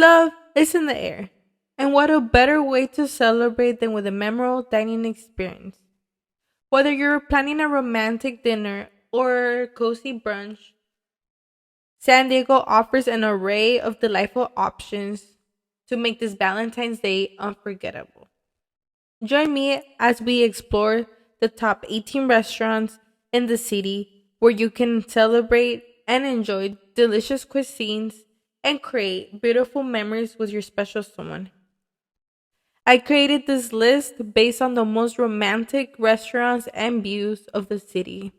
Love is in the air. And what a better way to celebrate than with a memorable dining experience. Whether you're planning a romantic dinner or cozy brunch, San Diego offers an array of delightful options to make this Valentine's Day unforgettable. Join me as we explore the top 18 restaurants in the city where you can celebrate and enjoy delicious cuisines and create beautiful memories with your special someone. I created this list based on the most romantic restaurants and views of the city.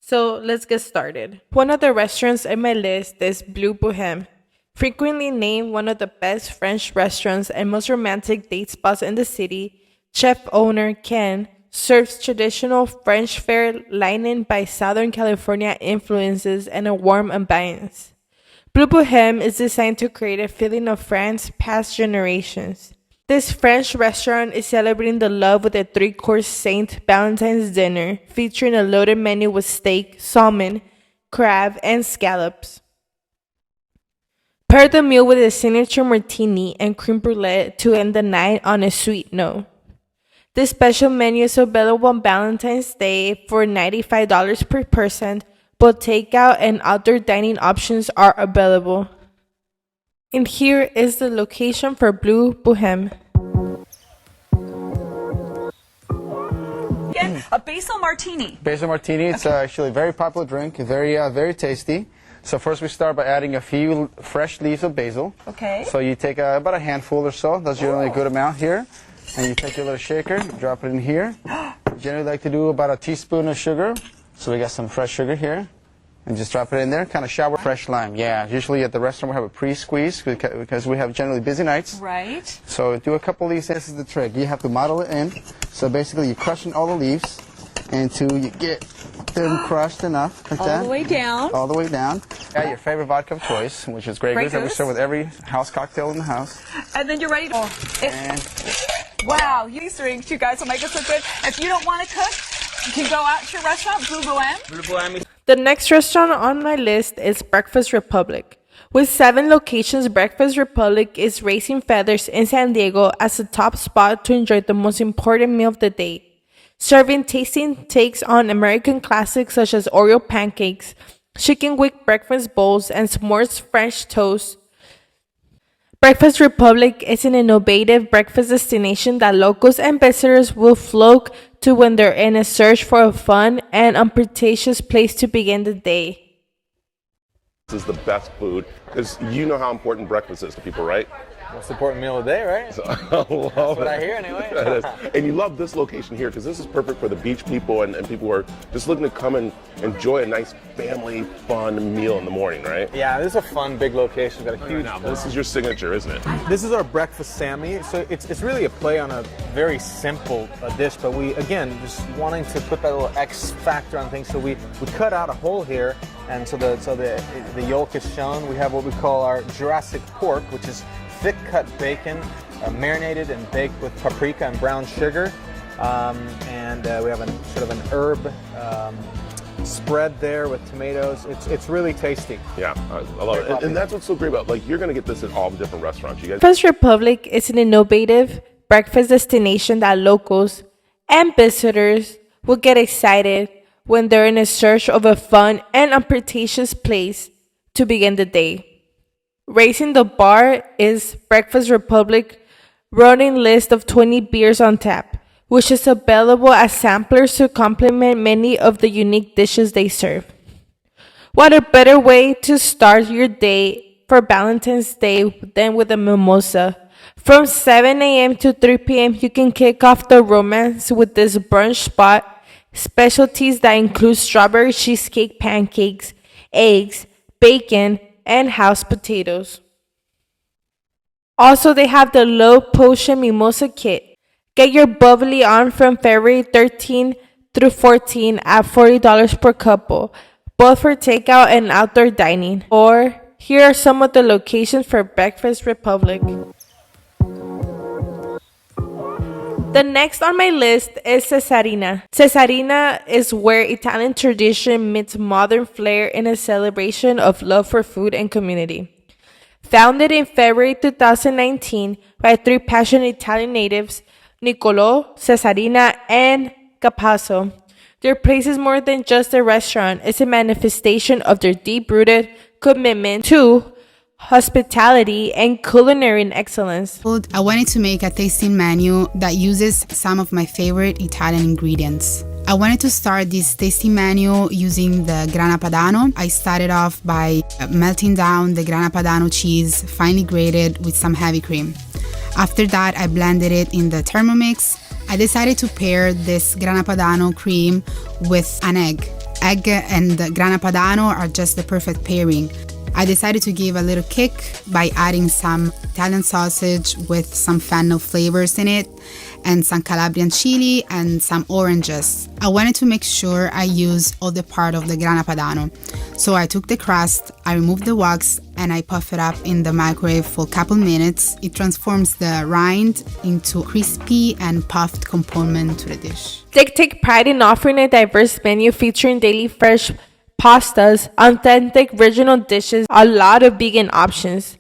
So let's get started. One of the restaurants in my list is Bleu Bohème, frequently named one of the best French restaurants and most romantic date spots in the city. Chef owner Ken serves traditional French fare lightened by Southern California influences and a warm ambiance. Bleu Bohème is designed to create a feeling of France past generations. This French restaurant is celebrating the love with a three-course Saint Valentine's dinner featuring a loaded menu with steak, salmon, crab, and scallops. Pair the meal with a signature martini and creme brulee to end the night on a sweet note. This special menu is available on Valentine's Day for $95 per person, but takeout and outdoor dining options are available. And here is the location for Bleu Bohème. A basil martini. Basil martini, it's actually a very popular drink, very tasty. So first we start by adding a few fresh leaves of basil. Okay. So you take about a handful or so, that's generally a good amount here. And you take your little shaker, drop it in here. Generally like to do about a teaspoon of sugar. So we got some fresh sugar here. And just drop it in there, kind of shower fresh lime. Yeah, usually at the restaurant we have a pre-squeeze because we have generally busy nights. Right. So do a couple of these. This is the trick. You have to model it in. So basically you're crushing all the leaves until you get them crushed enough. Like All that. the way down. All the way down. Add your favorite vodka of choice, which is Grey Goose that we Goose. serve with every house cocktail in the house. And then you're ready to... And Wow, these drinks, you guys will make us look good. If you don't want to cook, you can go out to your restaurant, Bleu Bohème. The next restaurant on my list is Breakfast Republic. With 7 locations, Breakfast Republic is raising feathers in San Diego as a top spot to enjoy the most important meal of the day. Serving tasting takes on American classics such as Oreo pancakes, chicken wick breakfast bowls, and s'mores French toast. Breakfast Republic is an innovative breakfast destination that locals and visitors will flock to when they're in a search for a fun and unpretentious place to begin the day. This is the best food because you know how important breakfast is to people, right? Most important meal of the day, right? So, I love That's what it. I hear anyway. That is. And you love this location here because this is perfect for the beach people and people who are just looking to come and enjoy a nice family fun meal in the morning, right? Yeah, this is a fun, big location. We've got a huge... Now, this is your signature, isn't it? This is our breakfast Sammy. So it's really a play on a very simple dish, but we, again, just wanting to put that little X factor on things. So we cut out a hole here, and so the yolk is shown. We have what we call our Jurassic pork, which is thick cut bacon, marinated and baked with paprika and brown sugar. And we have sort of an herb spread there with tomatoes. It's really tasty. Yeah, I love it. And that's what's so great about, like, you're going to get this at all the different restaurants. You guys. Breakfast Republic is an innovative breakfast destination that locals and visitors will get excited when they're in a search of a fun and unpretentious place to begin the day. Raising the bar is Breakfast Republic running list of 20 beers on tap, which is available as samplers to complement many of the unique dishes they serve. What a better way to start your day for Valentine's Day than with a mimosa. From 7 a.m. to 3 p.m., you can kick off the romance with this brunch spot. Specialties that include strawberry cheesecake pancakes, eggs, bacon, and house potatoes. Also, they have the low potion mimosa kit. Get your bubbly on from February 13 through 14 at $40 per couple, both for takeout and outdoor dining. Or here are some of the locations for Breakfast Republic. The next on my list is Cesarina. Cesarina is where Italian tradition meets modern flair in a celebration of love for food and community. Founded in February 2019 by three passionate Italian natives, Niccolò, Cesarina, and Capasso. Their place is more than just a restaurant. It's a manifestation of their deep-rooted commitment to hospitality and culinary excellence. I wanted to make a tasting menu that uses some of my favorite Italian ingredients. I wanted to start this tasting menu using the Grana Padano. I started off by melting down the Grana Padano cheese, finely grated with some heavy cream. After that, I blended it in the Thermomix. I decided to pair this Grana Padano cream with an egg. Egg and the Grana Padano are just the perfect pairing. I decided to give a little kick by adding some Italian sausage with some fennel flavors in it, and some Calabrian chili and some oranges. I wanted to make sure I use all the part of the Grana Padano. So I took the crust, I removed the wax, and I puff it up in the microwave for a couple minutes. It transforms the rind into crispy and puffed component to the dish. They take pride in offering a diverse menu featuring daily fresh pastas, authentic regional dishes, a lot of vegan options.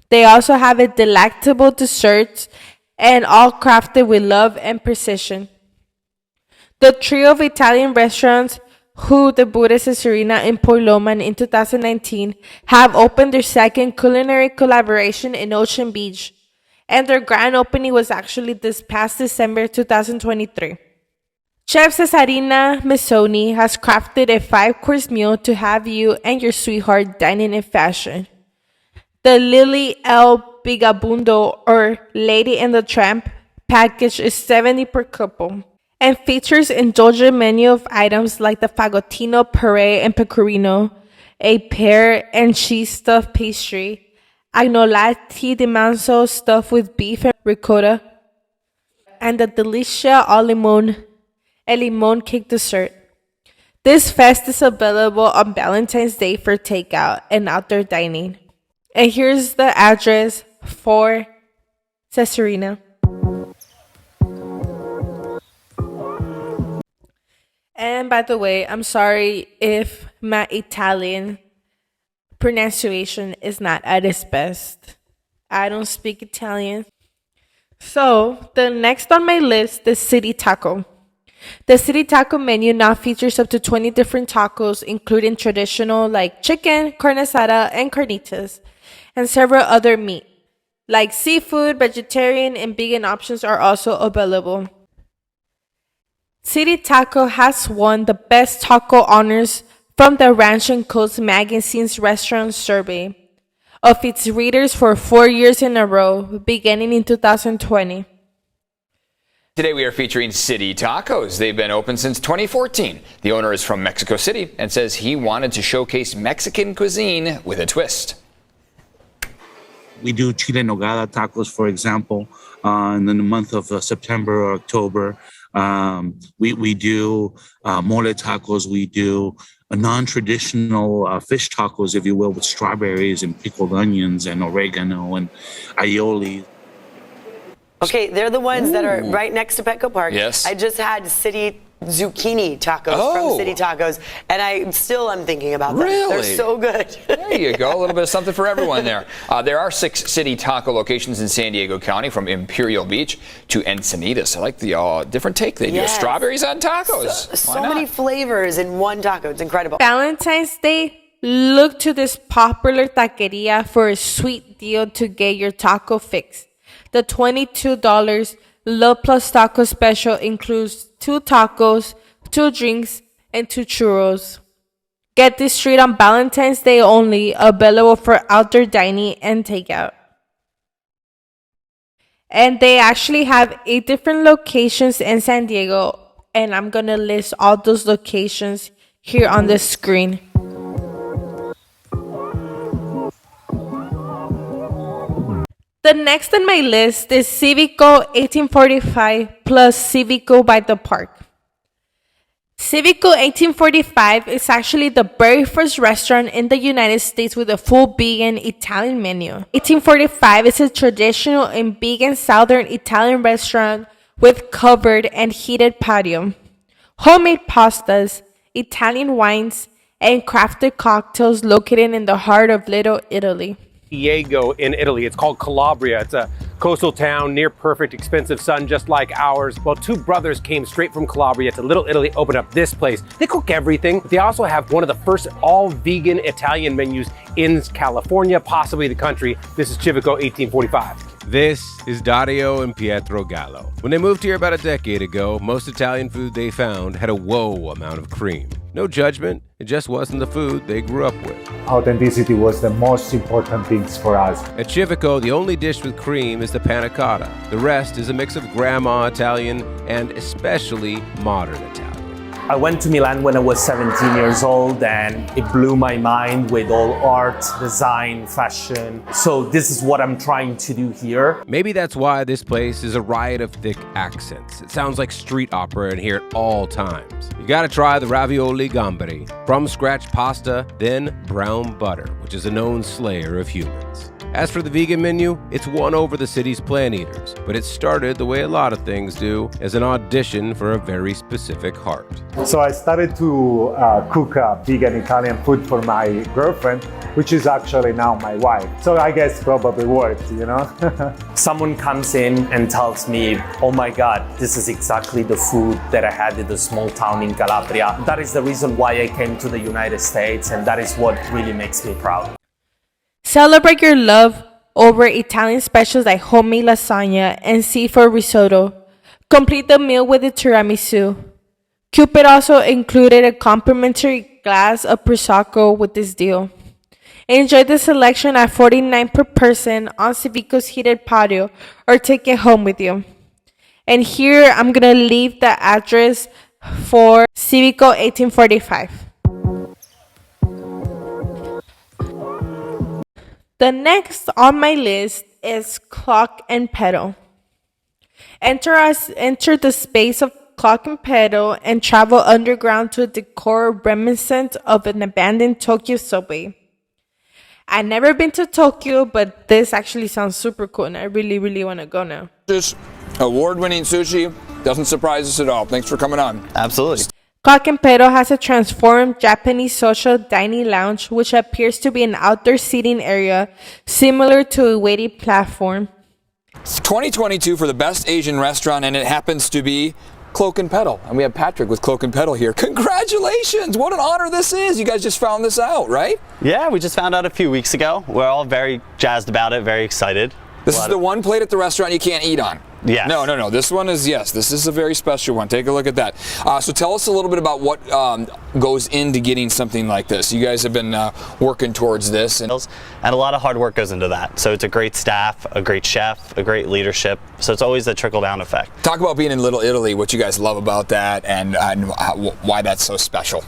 They also have a delectable desserts and all crafted with love and precision. The trio of Italian restaurants who debuted Cesarina in Point Loma in 2019 have opened their second culinary collaboration in Ocean Beach, and their grand opening was actually this past December 2023. Chef Cesarina Missoni has crafted a 5-course meal to have you and your sweetheart dining in fashion. The Lily El Bigabundo or Lady and the Tramp package is $70 per couple and features indulgent menu of items like the fagottino, puree, and pecorino, a pear and cheese stuffed pastry, agnolotti di manzo stuffed with beef and ricotta, and the delicia au limon, a limon cake dessert. This fest is available on Valentine's Day for takeout and outdoor dining. And here's the address for Cesarina. And by the way, I'm sorry if my Italian pronunciation is not at its best. I don't speak Italian. So, the next on my list is City Taco. The City Taco menu now features up to 20 different tacos, including traditional like chicken, carne asada, and carnitas, and several other meat, like seafood, vegetarian, and vegan options are also available. City Taco has won the Best Taco honors from the Ranch and Coast Magazine's restaurant survey of its readers for 4 years in a row, beginning in 2020. Today we are featuring City Tacos. They've been open since 2014. The owner is from Mexico City and says he wanted to showcase Mexican cuisine with a twist. We do chile nogada tacos, for example, in the month of September or October. We do mole tacos. We do non-traditional fish tacos, if you will, with strawberries and pickled onions and oregano and aioli. Okay, they're the ones that are right next to Petco Park. Yes. I just had City zucchini tacos from City Tacos, and I'm thinking about them. Really? They're so good. There you go. A little bit of something for everyone there. There are 6 City Taco locations in San Diego County, from Imperial Beach to Encinitas. I like the different take they do. Yes. Strawberries on tacos. So many flavors in one taco. It's incredible. Valentine's Day, look to this popular taqueria for a sweet deal to get your taco fix. The $22 Love Plus Taco Special includes 2 tacos, 2 drinks, and 2 churros. Get this treat on Valentine's Day only, available for outdoor dining and takeout. And they actually have 8 different locations in San Diego, and I'm going to list all those locations here on the screen. The next on my list is Civico 1845 plus Civico by the Park. Civico 1845 is actually the very first restaurant in the United States with a full vegan Italian menu. 1845 is a traditional and vegan southern Italian restaurant with covered and heated patio, homemade pastas, Italian wines, and crafted cocktails located in the heart of Little Italy. Diego in Italy. It's called Calabria. It's a coastal town, near perfect, expensive sun, just like ours. Well, two brothers came straight from Calabria to Little Italy, opened up this place. They cook everything. They also have one of the first all-vegan Italian menus in California, possibly the country. This is Civico 1845. This is Dario and Pietro Gallo. When they moved here about a decade ago, most Italian food they found had a whoa amount of cream. No judgment, it just wasn't the food they grew up with. Authenticity was the most important things for us. At Civico, the only dish with cream is the panna cotta. The rest is a mix of grandma Italian and especially modern Italian. I went to Milan when I was 17 years old and it blew my mind with all art, design, fashion. So this is what I'm trying to do here. Maybe that's why this place is a riot of thick accents. It sounds like street opera in here at all times. You gotta try the ravioli gamberi, from scratch pasta, then brown butter, which is a known slayer of humans. As for the vegan menu, it's won over the city's plant eaters, but it started the way a lot of things do, as an audition for a very specific heart. So I started to cook vegan Italian food for my girlfriend, which is actually now my wife. So I guess probably worked, you know? Someone comes in and tells me, oh my God, this is exactly the food that I had in the small town in Calabria. That is the reason why I came to the United States, and that is what really makes me proud. Celebrate your love over Italian specials like homemade lasagna and seafood risotto. Complete the meal with a tiramisu. Cupid also included a complimentary glass of Prosecco with this deal. Enjoy the selection at $49 per person on Civico's heated patio or take it home with you. And here I'm going to leave the address for Civico 1845. The next on my list is Clock and Pedal. Enter the space of Clock and Pedal and travel underground to a decor reminiscent of an abandoned Tokyo subway. I've never been to Tokyo, but this actually sounds super cool and I really, really want to go now. This award-winning sushi doesn't surprise us at all. Thanks for coming on. Absolutely. Clock and Pedal has a transformed Japanese social dining lounge, which appears to be an outdoor seating area similar to a waiting platform. It's 2022 for the best Asian restaurant, and it happens to be Cloak and Pedal. And we have Patrick with Cloak and Pedal here. Congratulations! What an honor this is. You guys just found this out, right? Yeah, we just found out a few weeks ago. We're all very jazzed about it, very excited. This is the one plate at the restaurant you can't eat on. Yes. No. This one is, yes, this is a very special one. Take a look at that. So tell us a little bit about what goes into getting something like this. You guys have been working towards this. And a lot of hard work goes into that. So it's a great staff, a great chef, a great leadership. So it's always a trickle-down effect. Talk about being in Little Italy, what you guys love about that, and why that's so special.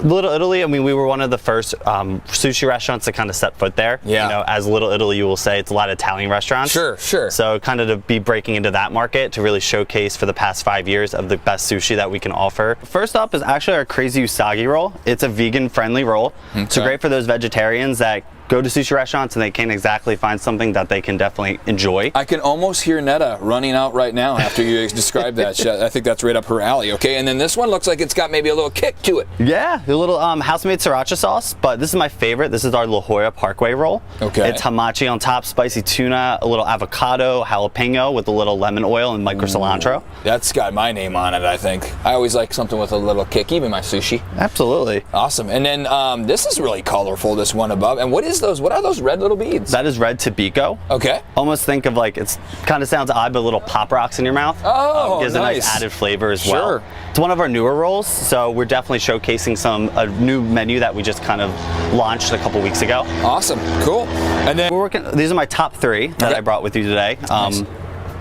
Little Italy, I mean, we were one of the first sushi restaurants to kind of set foot there. Yeah. You know, as Little Italy, you will say it's a lot of Italian restaurants. Sure. So kind of to be breaking into that market to really showcase for the past 5 years of the best sushi that we can offer. First up is actually our crazy usagi roll. It's a vegan-friendly roll. Okay. So great for those vegetarians that go to sushi restaurants and they can't exactly find something that they can definitely enjoy. I can almost hear Netta running out right now after you described that. I think that's right up her alley. Okay, and then this one looks like it's got maybe a little kick to it. Yeah, a little house-made sriracha sauce, but this is my favorite. This is our La Jolla Parkway roll. Okay. It's hamachi on top, spicy tuna, a little avocado, jalapeno with a little lemon oil and micro cilantro. That's got my name on it, I think. I always like something with a little kick, even my sushi. Absolutely. Awesome. And then this is really colorful, this one above. And what are those red little beads? That is red Civico. Okay. Almost think of like, it's kind of sounds odd, but little pop rocks in your mouth. Oh, gives nice. a nice added flavor as well. It's one of our newer rolls, so we're definitely showcasing a new menu that we just kind of launched a couple weeks ago. Awesome, cool. And then these are my top 3 that I brought with you today. Nice.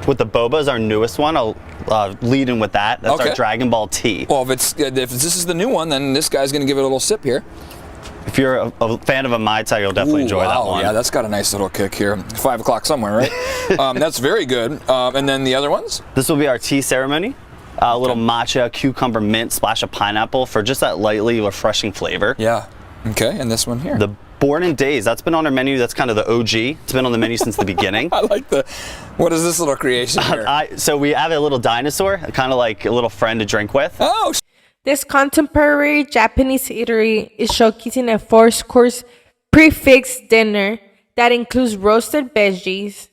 With the boba is our newest one. I'll lead in with that. That's our Dragon Ball tea. Well, if this is the new one, then this guy's gonna give it a little sip here. If you're a fan of a Mai Tai, you'll definitely enjoy that one. Yeah, that's got a nice little kick here. 5 o'clock somewhere, right? That's very good. And then the other ones? This will be our tea ceremony. A little matcha, cucumber, mint, splash of pineapple for just that lightly refreshing flavor. Yeah. Okay, and this one here. The Born in Days. That's been on our menu. That's kind of the OG. It's been on the menu since the beginning. I like what is this little creation here? So we have a little dinosaur, kind of like a little friend to drink with. Oh, This contemporary Japanese eatery is showcasing a 4-course prefix dinner that includes roasted veggies,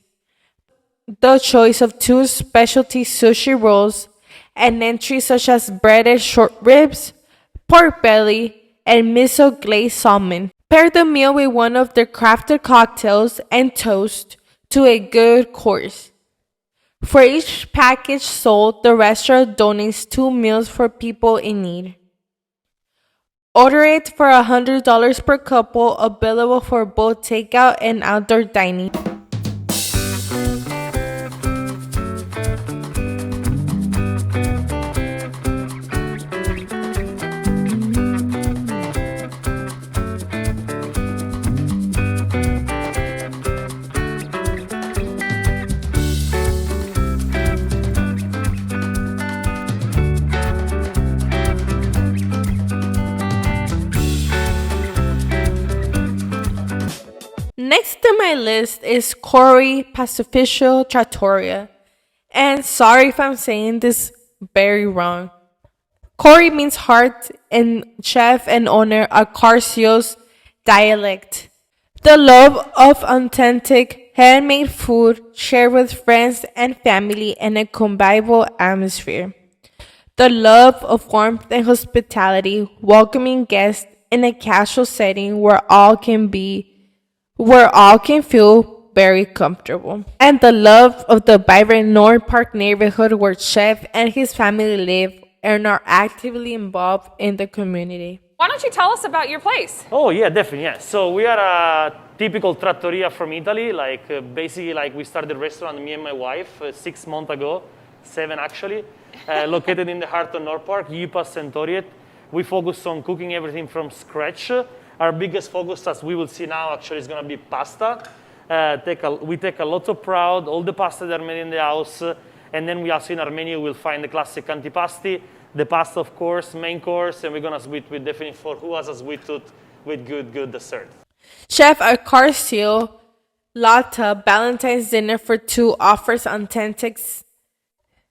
the choice of 2 specialty sushi rolls, and entries such as breaded short ribs, pork belly, and miso glazed salmon. Pair the meal with one of their crafted cocktails and toast to a good course. For each package sold, the restaurant donates 2 meals for people in need. Order it for $100 per couple, available for both takeout and outdoor dining. Next on my list is Corey Pacificio Trattoria. And sorry if I'm saying this very wrong. Corey means heart, and chef and owner of Carcio's dialect. The love of authentic, handmade food shared with friends and family in a convivial atmosphere. The love of warmth and hospitality, welcoming guests in a casual setting where all can feel very comfortable. And the love of the vibrant North Park neighborhood where Chef and his family live and are actively involved in the community. Why don't you tell us about your place? Oh yeah, definitely, yeah. So we are a typical trattoria from Italy. Basically we started a restaurant, me and my wife, 6 months ago, 7 actually, located in the heart of North Park, Ipa Centuriet. We focus on cooking everything from scratch. Our biggest focus, as we will see now, actually is going to be pasta. We take a lot of pride, all the pasta that are made in the house, and then we also in our menu will find the classic antipasti, the pasta of course, main course, and we're going to sweet with definitely for who has a sweet tooth with good dessert. Chef Carcio Lotta Valentine's dinner for 2 offers authentic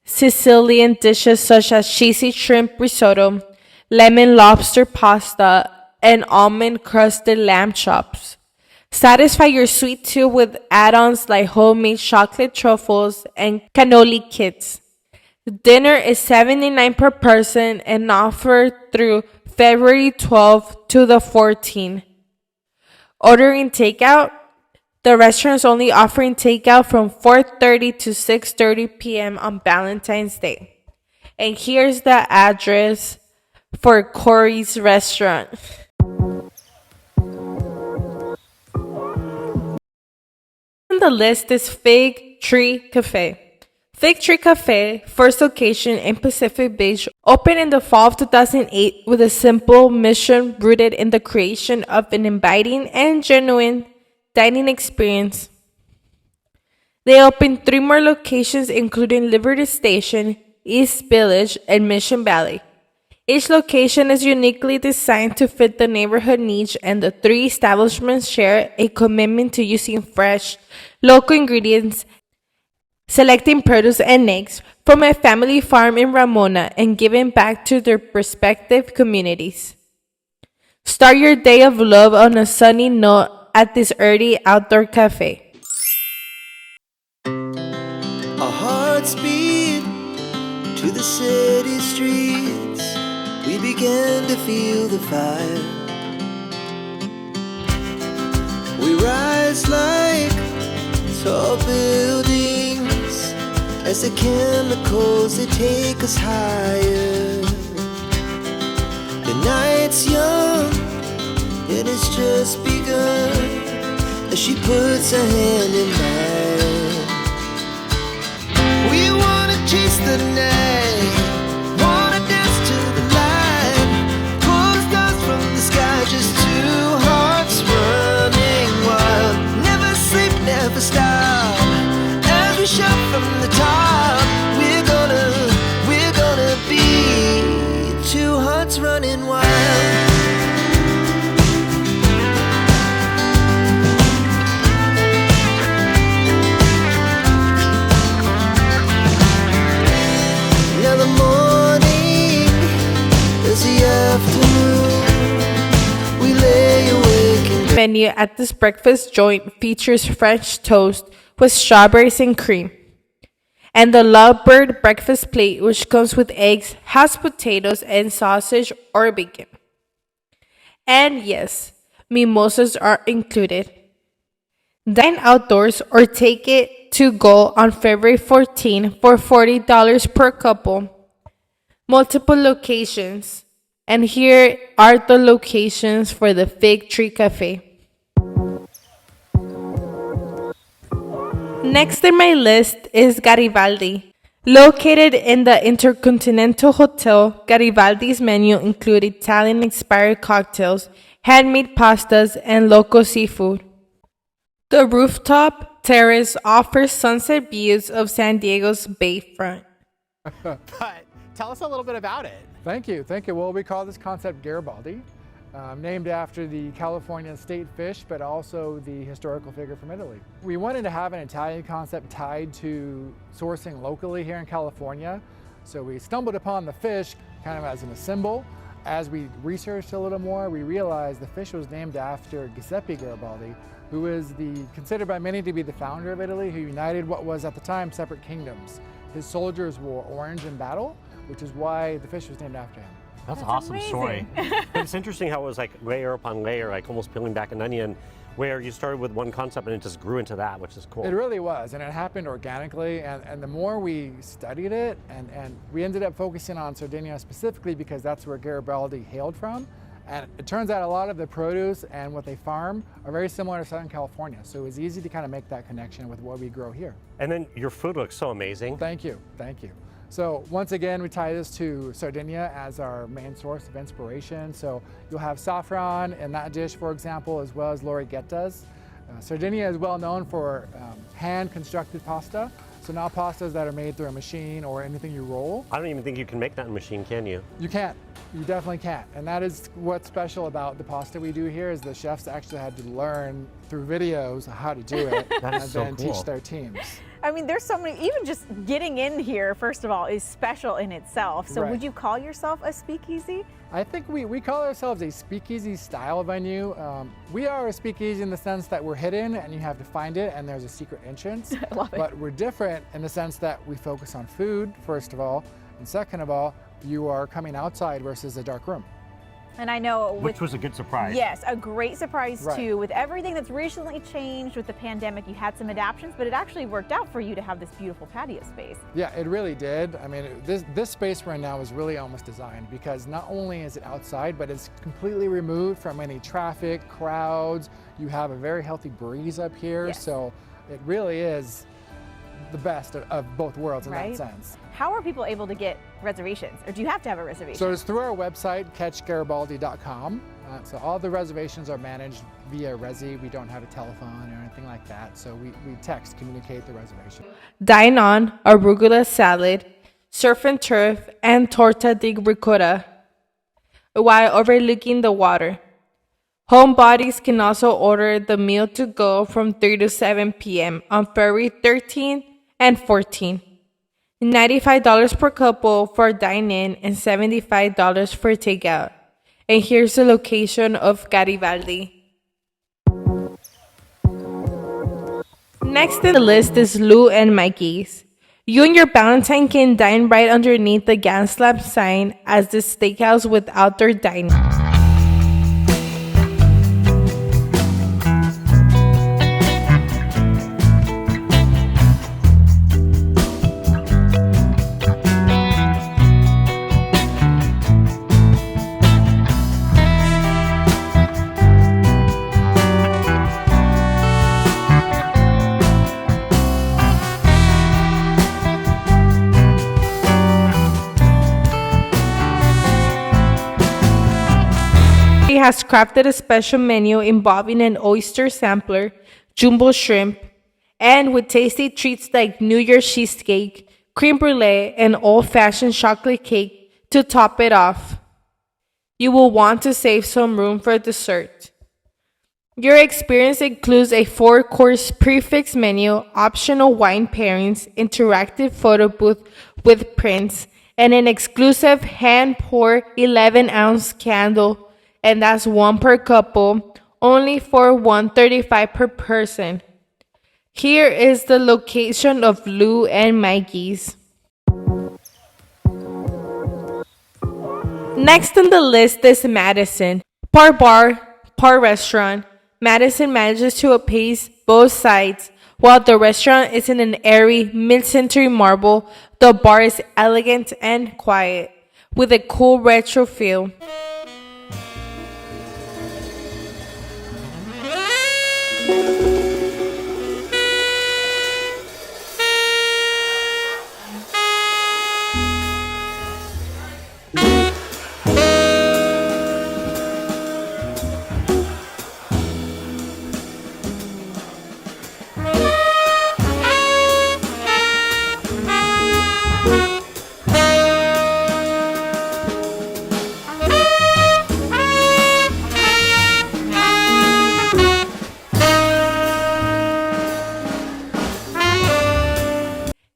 Sicilian dishes such as cheesy shrimp risotto, lemon lobster pasta, and almond-crusted lamb chops. Satisfy your sweet tooth with add-ons like homemade chocolate truffles and cannoli kits. Dinner is $79 per person and offered through February 12th to the 14th. Ordering takeout? The restaurant is only offering takeout from 4:30 to 6:30 p.m. on Valentine's Day. And here's the address for Corey's restaurant. On the list is Fig Tree Cafe. Fig Tree Cafe, first location in Pacific Beach, opened in the fall of 2008 with a simple mission rooted in the creation of an inviting and genuine dining experience. They opened 3 more locations, including Liberty Station, East Village, and Mission Valley. Each location is uniquely designed to fit the neighborhood niche, and the 3 establishments share a commitment to using fresh, local ingredients, selecting produce and eggs from a family farm in Ramona, and giving back to their respective communities. Start your day of love on a sunny note at this early outdoor cafe. Our hearts beat to the city streets. We began to feel the fire. We rise like tall buildings as the chemicals, they take us higher. The night's young and it's just begun as she puts her hand in mine. We wanna chase the night, wanna dance to the light, pull the stars from the sky, just 2 hearts running wild. Never sleep, never stop, as we shout from the top. We're gonna be 2 hearts running wild. menu at this breakfast joint features French toast with strawberries and cream, and the Lovebird breakfast plate, which comes with eggs, hashed potatoes, and sausage or bacon. And yes, mimosas are included. Dine outdoors or take it to go on February 14 for $40 per couple. Multiple locations. And here are the locations for the Fig Tree Cafe. Next in my list is Garibaldi. Located in the Intercontinental Hotel, Garibaldi's menu includes Italian-inspired cocktails, handmade pastas, and local seafood. The rooftop terrace offers sunset views of San Diego's bayfront. But tell us a little bit about it. Thank you. Well, we call this concept Garibaldi, named after the California state fish, but also the historical figure from Italy. We wanted to have an Italian concept tied to sourcing locally here in California. So we stumbled upon the fish kind of as a symbol. As we researched a little more, we realized the fish was named after Giuseppe Garibaldi, who is considered by many to be the founder of Italy, who united what was at the time separate kingdoms. His soldiers wore orange in battle, which is why the fish was named after him. That's an awesome story. But it's interesting how it was like layer upon layer, like almost peeling back an onion, where you started with one concept and it just grew into that, which is cool. It really was, and it happened organically, and the more we studied it, and we ended up focusing on Sardinia specifically because that's where Garibaldi hailed from. And it turns out a lot of the produce and what they farm are very similar to Southern California. So it was easy to kind of make that connection with what we grow here. And then your food looks so amazing. Thank you. So once again, we tie this to Sardinia as our main source of inspiration. So you'll have saffron in that dish, for example, as well as lorighettas. Sardinia is well known for hand-constructed pasta. So not pastas that are made through a machine or anything you roll. I don't even think you can make that in a machine, can you? You can't. You definitely can't. And that is what's special about the pasta we do here is the chefs actually had to learn through videos how to do it and so then cool. teach their teams. I mean, there's so many, even just getting in here, first of all, is special in itself. So Right. would you call yourself a speakeasy? I think we call ourselves a speakeasy style venue. We are a speakeasy in the sense that we're hidden and you have to find it and there's a secret entrance. I love it. But we're different in the sense that we focus on food, first of all, and second of all, you are coming outside versus a dark room. And I know Which was a good surprise. Yes, a great surprise Right. too. With everything that's recently changed with the pandemic, you had some adaptations, but it actually worked out for you to have this beautiful patio space. Yeah, it really did. I mean, this space right now is really almost designed because not only is it outside, but it's completely removed from any traffic, crowds. You have a very healthy breeze up here, Yes. so it really is the best of both worlds in Right. that sense. How are people able to get reservations? Or do you have to have a reservation? So it's through our website, catchgaribaldi.com. So all the reservations are managed via Resi. We don't have a telephone or anything like that. So we text, communicate the reservation. Dine on arugula salad, surf and turf, and torta di ricotta while overlooking the water. Homebodies can also order the meal to go from 3 to 7 p.m. on February 13th and 14th. $95 per couple for dine-in and $75 for takeout. And here's the location of Garibaldi. Next in the list is Lou and Mikey's. You and your Valentine can dine right underneath the gas lamp sign as the steakhouse with outdoor dining. Has crafted a special menu involving an oyster sampler, jumbo shrimp, and with tasty treats like New Year's cheesecake, creme brulee, and old-fashioned chocolate cake to top it off. You will want to save some room for dessert. Your experience includes a 4-course prefix menu, optional wine pairings, interactive photo booth with prints, and an exclusive hand-poured 11-ounce candle, and that's one per couple, only for $135 per person. Here is the location of Lou and Mikey's. Next on the list is Madison. Part bar, part restaurant. Madison manages to appease both sides. While the restaurant is in an airy, mid-century marble, the bar is elegant and quiet, with a cool retro feel.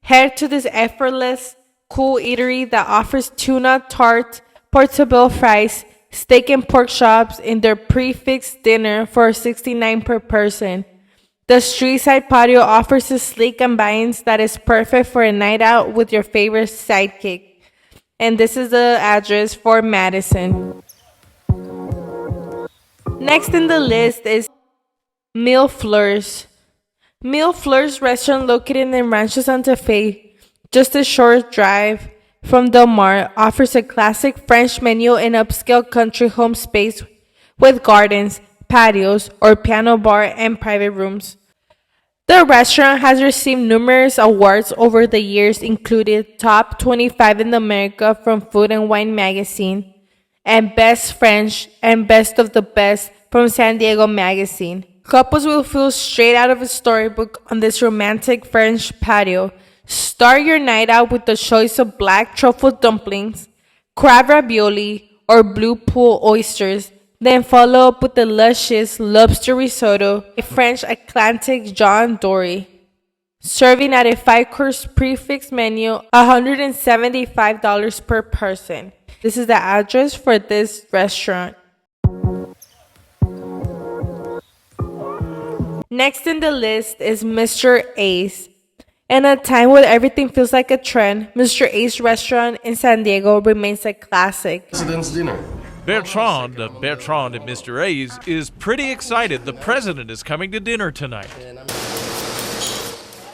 Head to this effortless, cool eatery that offers tuna, tart, portobello fries, steak and pork chops in their prefix dinner for $69 per person. The street-side patio offers a sleek ambiance that is perfect for a night out with your favorite sidekick. And this is the address for Madison. Next in the list is Mille Fleurs. Mille Fleurs restaurant located in Rancho Santa Fe, just a short drive from Del Mar, offers a classic French menu in upscale country home space with gardens, patios, or piano bar and private rooms. The restaurant has received numerous awards over the years, including Top 25 in America from Food and Wine magazine, and Best French and Best of the Best from San Diego magazine. Couples will feel straight out of a storybook on this romantic French patio. Start your night out with the choice of black truffle dumplings, crab ravioli, or blue pool oysters. Then follow up with the luscious lobster risotto, a French Atlantic John Dory. Serving at a 5-course prefix menu, $175 per person. This is the address for this restaurant. Next in the list is Mr. A's. In a time where everything feels like a trend, Mr. A's restaurant in San Diego remains a classic. President's dinner. Bertrand and Mr. A's is pretty excited the president is coming to dinner tonight.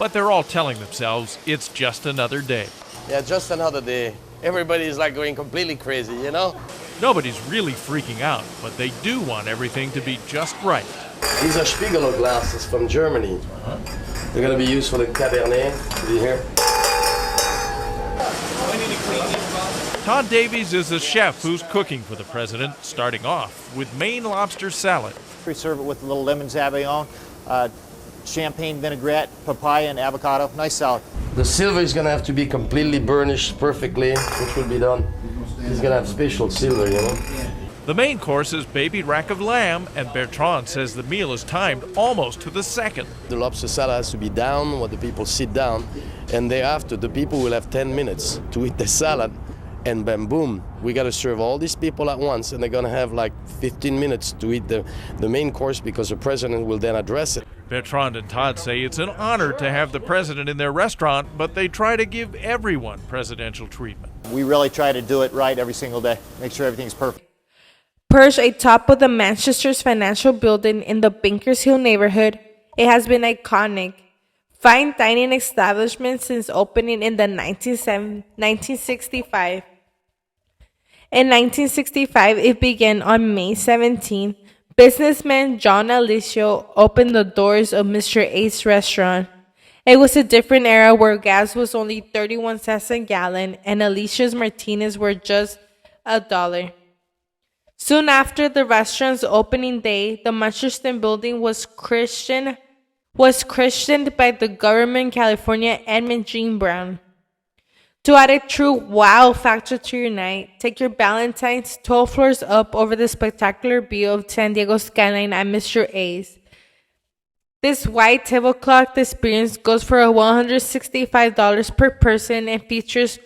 But they're all telling themselves it's just another day. Yeah, just another day. Everybody is like going completely crazy, you know? Nobody's really freaking out, but they do want everything to be just right. These are Spiegelau glasses from Germany. They're going to be used for the Cabernet. See here? Todd Davies is a chef who's cooking for the president, starting off with Maine lobster salad. We serve it with a little lemon sabayon, champagne vinaigrette, papaya, and avocado. Nice salad. The silver is going to have to be completely burnished perfectly, which will be done. He's going to have special silver, you know? The main course is baby rack of lamb, and Bertrand says the meal is timed almost to the second. The lobster salad has to be down when the people sit down, and thereafter the people will have 10 minutes to eat the salad, and bam, boom, we got to serve all these people at once, and they're going to have like 15 minutes to eat the main course because the president will then address it. Bertrand and Todd say it's an honor to have the president in their restaurant, but they try to give everyone presidential treatment. We really try to do it right every single day, make sure everything's perfect. Perched atop of the Manchester's financial building in the Bankers Hill neighborhood, it has been iconic. Fine dining establishment since opening in the 1965. In 1965, it began on May 17. Businessman John Alicio opened the doors of Mr. A's restaurant. It was a different era where gas was only 31 cents a gallon and Alicia's martinis were just $1. Soon after the restaurant's opening day, the Manchester building was christened by the government California Edmund Jean Brown. To add a true wow factor to your night, take your Valentine's 12 floors up over the spectacular view of San Diego skyline at Mr. A's. This white tablecloth experience goes for $165 per person and features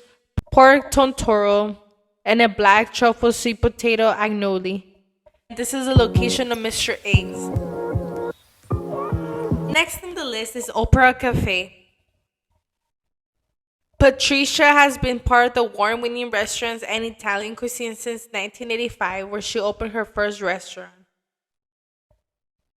pork tontoro and a black truffle sweet potato agnoli. This is the location of Mr. A's. Next on the list is Opera Cafe. Patricia has been part of the award-winning restaurants and Italian cuisine since 1985, where she opened her first restaurant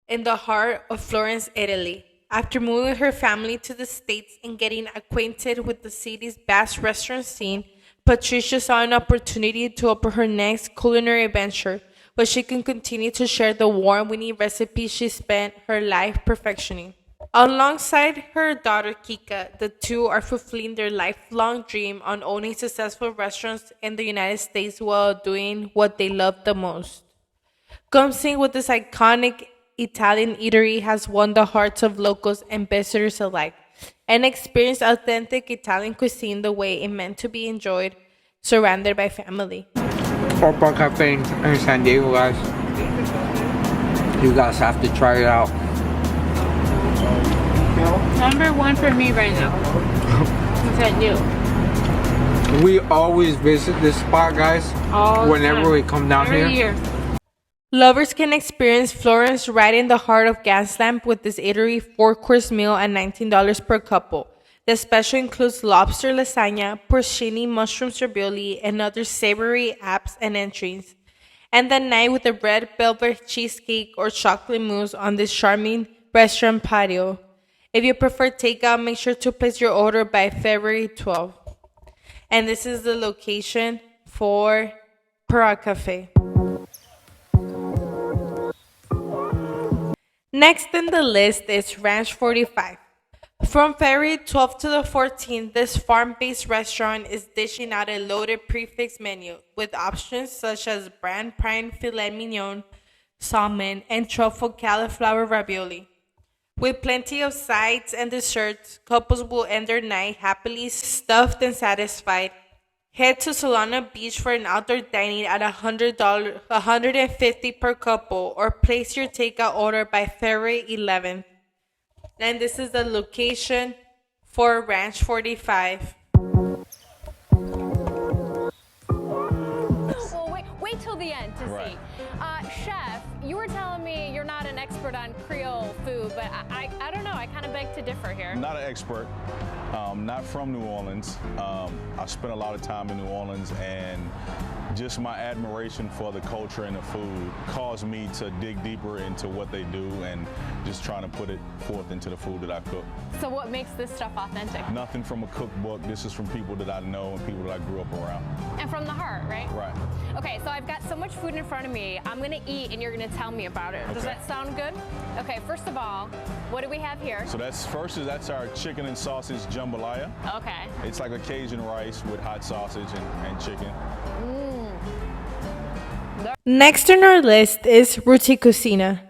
in the heart of Florence, Italy. After moving with her family to the States and getting acquainted with the city's vast restaurant scene, Patricia saw an opportunity to open her next culinary venture, where she can continue to share the award-winning recipes she spent her life perfectioning. Alongside her daughter Kika, the two are fulfilling their lifelong dream on owning successful restaurants in the United States while doing what they love the most. Come Sing with this iconic Italian eatery has won the hearts of locals and visitors alike, and experience authentic Italian cuisine the way it meant to be enjoyed, surrounded by family. Opera Cafe in San Diego, guys. You guys have to try it out. Number one for me right now. What's that new? We always visit this spot, guys. Whenever we come down Every here. year. Lovers can experience Florence right in the heart of Gaslamp with this eatery 4-course meal at $19 per couple. The special includes lobster lasagna, porcini, mushroom ravioli, and other savory apps and entries. And the night with a red velvet cheesecake or chocolate mousse on this charming restaurant patio. If you prefer takeout, make sure to place your order by February 12th. And this is the location for Opera Cafe. Next on the list is Ranch 45. From February 12th to the 14th, this farm-based restaurant is dishing out a loaded prefix menu with options such as brand prime filet mignon, salmon, and truffle cauliflower ravioli. With plenty of sides and desserts, couples will end their night happily stuffed and satisfied. Head to Solana Beach for an outdoor dining at $150 per couple, or place your takeout order by February 11th. And this is the location for Ranch 45. Well, wait till the end to see. Chef, you were telling me you're not an expert on Creole food, but I don't know. I kind of beg to differ here. Not an expert. Not from New Orleans. I spent a lot of time in New Orleans, and just my admiration for the culture and the food caused me to dig deeper into what they do and just trying to put it forth into the food that I cook. So what makes this stuff authentic? Nothing from a cookbook. This is from people that I know and people that I grew up around. And from the heart, right? Right. Okay, so I've got so much food in front of me. I'm gonna eat and you're gonna tell me about it. Does that sound good? Okay, first of all, what do we have here? So that's our chicken and sausage jambalaya. Okay. It's like a Cajun rice with hot sausage and chicken. Next on our list is Ruti Cucina.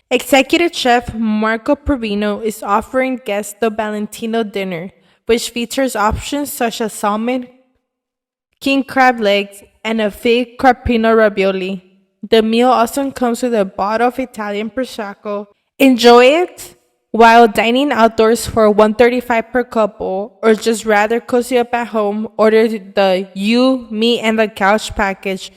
Executive Chef Marco Provino is offering guests the Valentino dinner, which features options such as salmon, king crab legs, and a fig carpino ravioli. The meal also comes with a bottle of Italian Prosecco. Enjoy it while dining outdoors for $135 per couple, or just rather cozy up at home, order the You, Me, and the Couch package.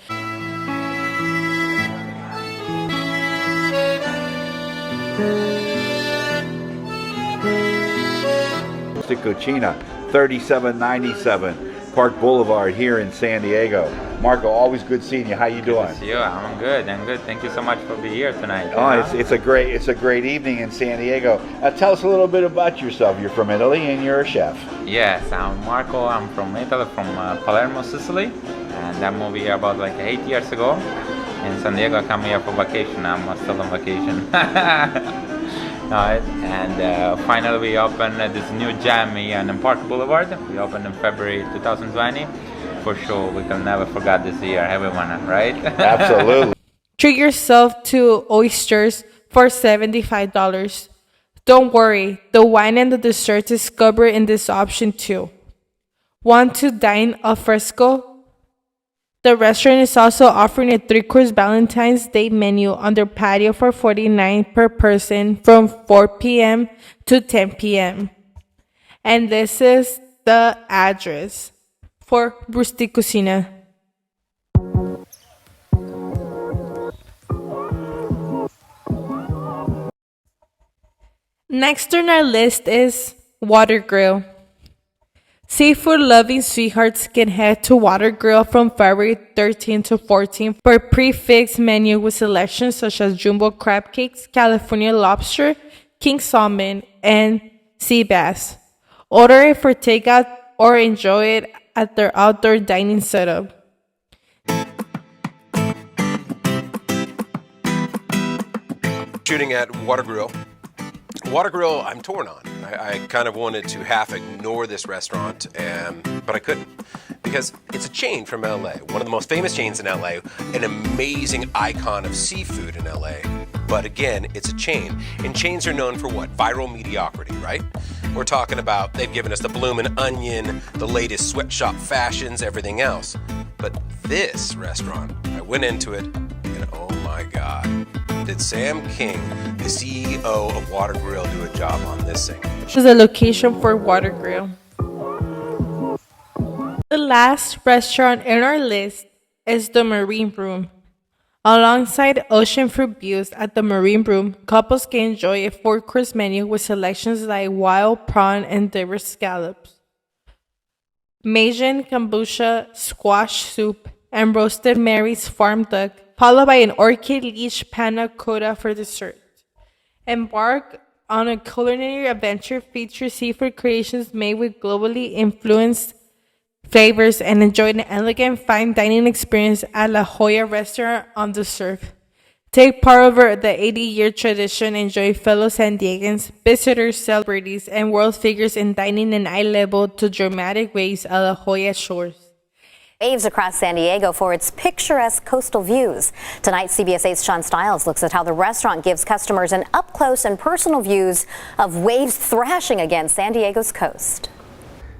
Cucina, 3797 Park Boulevard here in San Diego. Marco, always good seeing you. How you doing? Yeah, I'm good. Thank you so much for being here tonight. Oh, it's a great evening in San Diego. Tell us a little bit about yourself. You're from Italy and you're a chef. Yes, I'm Marco. I'm from Italy, from Palermo, Sicily, and I moved here about like 8 years ago. In San Diego, I come here for vacation. I'm still on vacation. Finally we opened this new jam here on Park Boulevard. We opened in February 2020. For sure, we can never forget this year, everyone, right? Absolutely. Treat yourself to oysters for $75. Don't worry, the wine and the dessert is covered in this option too. Want to dine al fresco? The restaurant is also offering a 3-course Valentine's Day menu on their patio for $49 per person from 4 p.m. to 10 p.m. And this is the address for Ruti Cucina. Next on our list is Water Grill. Seafood-loving sweethearts can head to Water Grill from February 13 to 14 for a prix-fixe menu with selections such as jumbo crab cakes, California lobster, king salmon, and sea bass. Order it for takeout or enjoy it at their outdoor dining setup. Shooting at Water Grill. Water Grill, I'm torn on. I kind of wanted to half ignore this restaurant, but I couldn't. Because it's a chain from LA, one of the most famous chains in LA, an amazing icon of seafood in LA. But again, it's a chain. And chains are known for what? Viral mediocrity, right? We're talking about they've given us the bloomin' onion, the latest sweatshop fashions, everything else. But this restaurant, I went into it, and oh my God. Did Sam King, the CEO of Water Grill, do a job on this thing? This is a location for Water Grill. The last restaurant in our list is the Marine Room. Alongside oceanfront views at the Marine Room, couples can enjoy a 4-course menu with selections like wild prawn and diverse scallops, Majan kombucha, squash soup, and roasted Mary's farm duck, followed by an orchid leash panna cotta for dessert. Embark on a culinary adventure featuring seafood creations made with globally influenced flavors and enjoy an elegant fine dining experience at La Jolla Restaurant on the Surf. Take part over the 80-year tradition, enjoy fellow San Diegans, visitors, celebrities, and world figures in dining and eye level to dramatic ways at La Jolla Shores. Waves across San Diego for its picturesque coastal views. Tonight, CBS 8's Sean Stiles looks at how the restaurant gives customers an up-close and personal views of waves thrashing against San Diego's coast.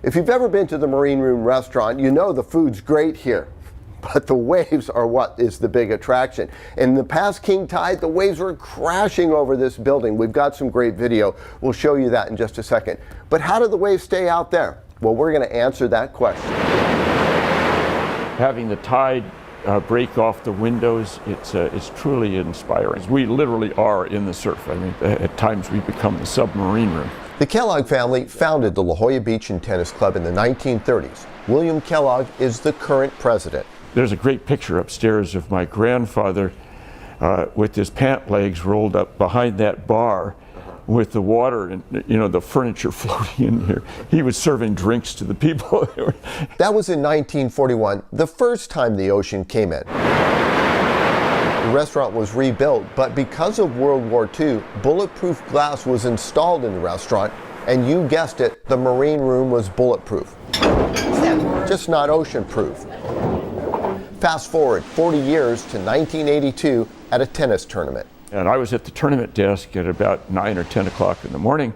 If you've ever been to the Marine Room restaurant, you know the food's great here. But the waves are what is the big attraction. In the past king tide, the waves were crashing over this building. We've got some great video. We'll show you that in just a second. But how do the waves stay out there? Well, we're going to answer that question. Having the tide break off the windows, it's truly inspiring. We literally are in the surf. I mean, at times we become the submarine room. The Kellogg family founded the La Jolla Beach and Tennis Club in the 1930s. William Kellogg is the current president. There's a great picture upstairs of my grandfather with his pant legs rolled up behind that bar with the water and, you know, the furniture floating in here. He was serving drinks to the people. That was in 1941, the first time the ocean came in. The restaurant was rebuilt, but because of World War II, bulletproof glass was installed in the restaurant, and you guessed it, the Marine Room was bulletproof. Just not ocean-proof. Fast forward 40 years to 1982 at a tennis tournament. And I was at the tournament desk at about 9 or 10 o'clock in the morning,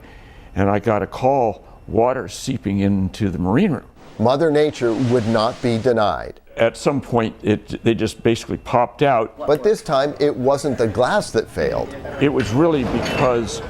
and I got a call, water seeping into the Marine Room. Mother Nature would not be denied. At some point, they just basically popped out. But this time, it wasn't the glass that failed. It was really because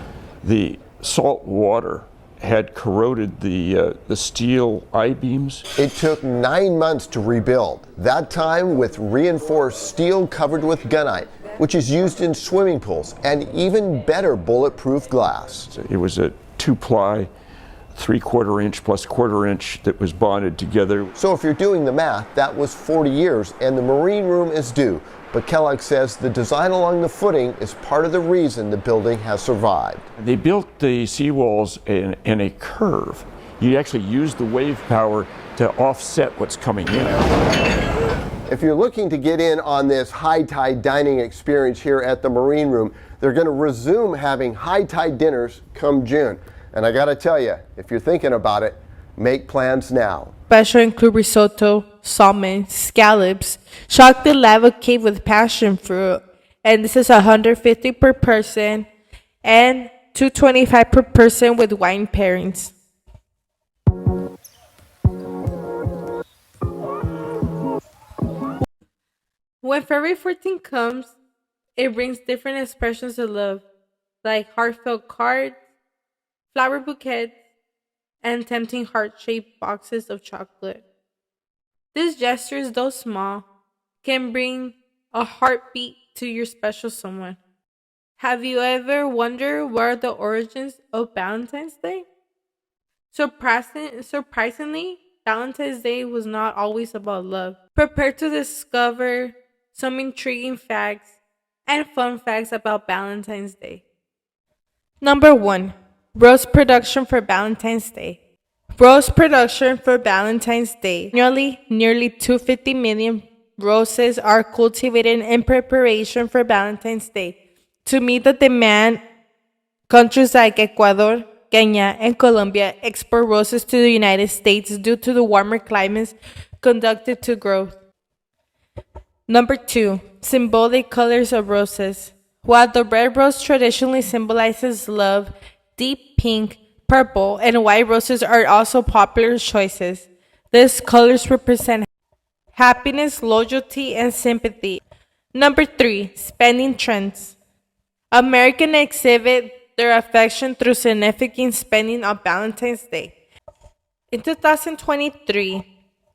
the salt water had corroded the steel I-beams. It took 9 months to rebuild, that time with reinforced steel covered with gunite, which is used in swimming pools, and even better bulletproof glass. It was a 2-ply, 3/4 inch plus 1/4 inch that was bonded together. So if you're doing the math, that was 40 years, and the Marine Room is due. But Kellogg says the design along the footing is part of the reason the building has survived. They built the seawalls in a curve. You actually use the wave power to offset what's coming in. If you're looking to get in on this high tide dining experience here at the Marine Room, they're going to resume having high tide dinners come June. And I got to tell you, if you're thinking about it, make plans now. Special include risotto, salmon, scallops, chocolate lava cake with passion fruit, and this is $150 per person and $225 per person with wine pairings. When February 14 comes, it brings different expressions of love, like heartfelt cards, flower bouquets, and tempting heart-shaped boxes of chocolate. These gestures, though small, can bring a heartbeat to your special someone. Have you ever wondered what are the origins of Valentine's Day? Surprisingly, Valentine's Day was not always about love. Prepare to discover some intriguing facts and fun facts about Valentine's Day. Number 1. Rose production for Valentine's Day. Rose production for Valentine's Day. Annually, nearly 250 million roses are cultivated in preparation for Valentine's Day. To meet the demand, countries like Ecuador, Kenya, and Colombia export roses to the United States due to the warmer climates conducive to growth. Number 2. Symbolic colors of roses. While the red rose traditionally symbolizes love, deep pink, purple, and white roses are also popular choices. These colors represent happiness, loyalty, and sympathy. Number 3. Spending trends. Americans exhibit their affection through significant spending on Valentine's Day. In 2023,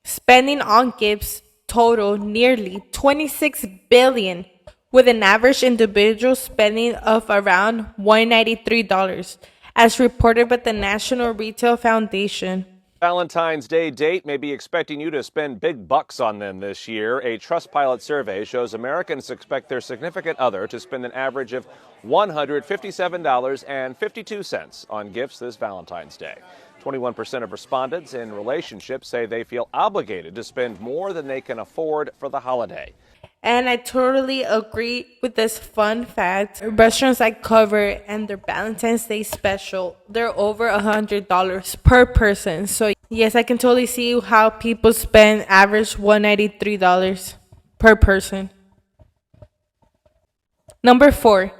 spending on gifts totaled nearly $26 billion, with an average individual spending of around $193, as reported by the National Retail Foundation. Valentine's Day date may be expecting you to spend big bucks on them this year. A Trustpilot survey shows Americans expect their significant other to spend an average of $157.52 on gifts this Valentine's Day. 21% of respondents in relationships say they feel obligated to spend more than they can afford for the holiday. And I totally agree with this fun fact. Restaurants I cover and their Valentine's Day special, they're over $100 per person. So yes, I can totally see how people spend average $193 per person. Number 4,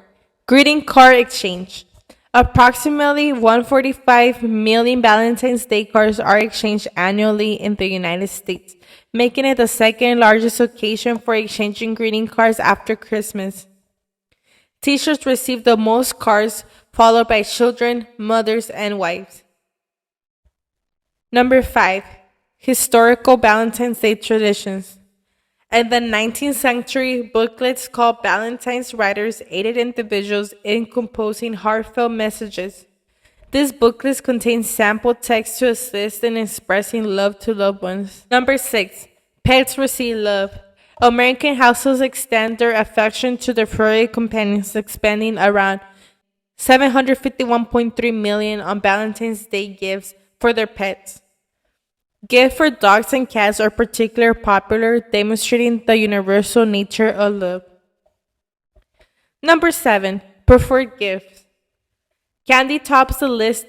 greeting card exchange. Approximately 145 million Valentine's Day cards are exchanged annually in the United States, making it the second largest occasion for exchanging greeting cards after Christmas. Teachers receive the most cards, followed by children, mothers, and wives. Number 5, historical Valentine's Day traditions. In the 19th century, booklets called Valentine's writers aided individuals in composing heartfelt messages. These booklets contain sample text to assist in expressing love to loved ones. Number 6, pets receive love. American households extend their affection to their furry companions, spending around $751.3 million on Valentine's Day gifts for their pets. Gifts for dogs and cats are particularly popular, demonstrating the universal nature of love. Number 7, preferred gifts. Candy tops the list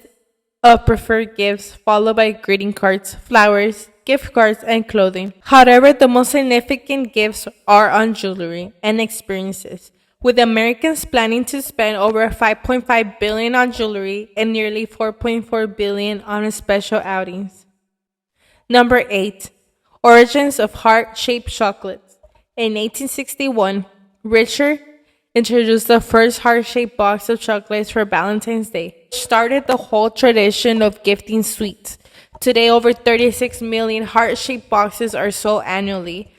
of preferred gifts, followed by greeting cards, flowers, gift cards, and clothing. However, the most significant gifts are on jewelry and experiences, with Americans planning to spend over $5.5 billion on jewelry and nearly $4.4 billion on special outings. Number 8, origins of heart-shaped chocolates. In 1861, Richard introduced the first heart-shaped box of chocolates for Valentine's Day, which started the whole tradition of gifting sweets. Today, over 36 million heart-shaped boxes are sold annually,